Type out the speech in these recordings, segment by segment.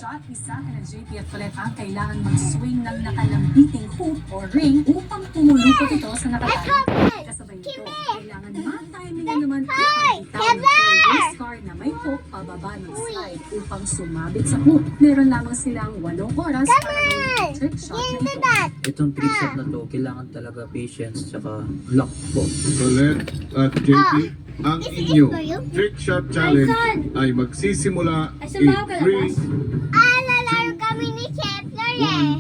shot, isa ka na JP at Colette ang kailangan mag-swing ng nakalambiting hoop o ring upang pumulupot ito sa nakatayo. Kasabay nito, kailangan ma-timing na naman upang bitaw ng race car na may hook pababa ng slide upang sumabit sa hoop. Meron lamang silang 8 oras para gawin ang trick shot na ito. Itong trick shot na to, kailangan talaga patience tsaka luck po. Colette at JP, ang inyong trick shot challenge ay magsisimula in 3, Lalaro kami ni Kepler eh.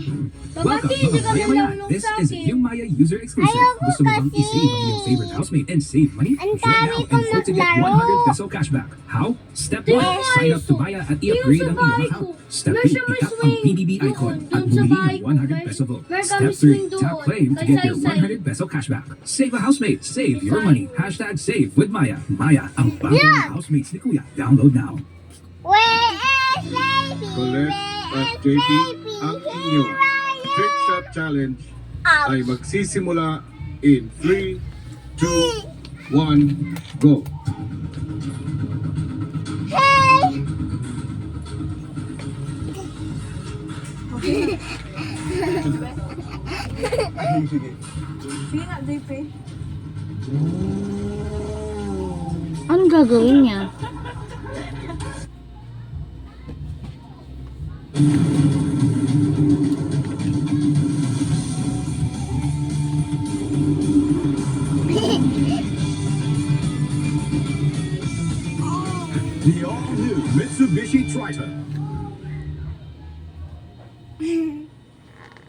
Welcome to Maya Maya. This is a new Maya user exclusive. Ayoko Gusto mo bang kasi. i-save ang iyong favorite housemate and save money? Ang Join now dami and kong vote to get maglaro. 100 peso cashback. How? Step 1, sign up to Maya at i-upgrade ang iyong account. Step 2, itap ang PDB icon at bumili ng 100 peso vote. Step 3, tap claim to get your 100 peso cashback. Save a housemate. Save your money. Hashtag save with Maya. Maya, ang bagong housemates ni Kuya. Download now. Where is baby? Colette at JP, ang inyong trick shot challenge ay magsisimula in 3, 2, 1, go! Anong gagawin niya? The all-new Mitsubishi Triton.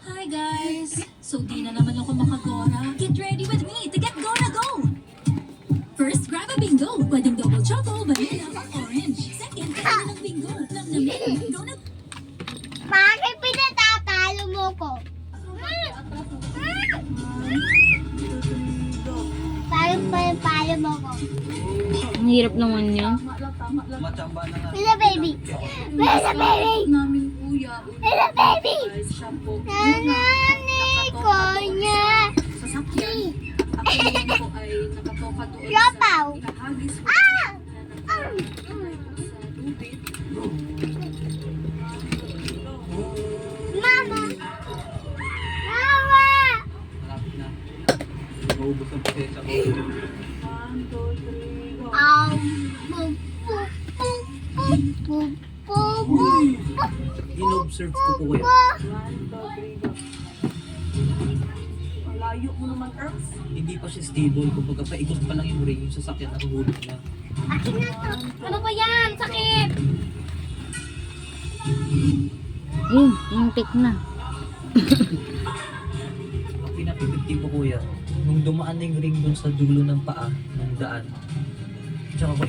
Hi guys! So di na naman ako makagora. Get ready with me to get Gora Go! First, grab a bingo. Pwedeng double choco, vanilla, or orange. Second, pwede ng bingo. Namnamin, donut. Bakit pinatatalo mo ko? Parang mo ko. Ang hirap naman yun. Matamba na nga. Where's the baby? Where's the baby? Namin kuya, Where's the baby? siya po. Nanay ko niya. Sasakyan. Ako naman po ay nakatoka doon Yopaw. sa ihahagis ko. Ah! Sa tubig. Mama! Mama! Malapit na. Maubos ang pasensya ko. 1, 2, 3, go. Boop, boop, boop, boop, boop, boop, boop, In-observe ko po kuya. 1, 2, 3, go. Ang layo mo naman, Earth. Hindi pa siya stable. Kumbaga paikot pa lang yung ring, yung sasakyan nakahulog na. Akin na to. Ano ba yan? Sakit! Ayun, muntik na. Ang pinapipigti ko kuya, nung dumaan na yung ring dun sa dulo ng paa, ng daan, tsaka ko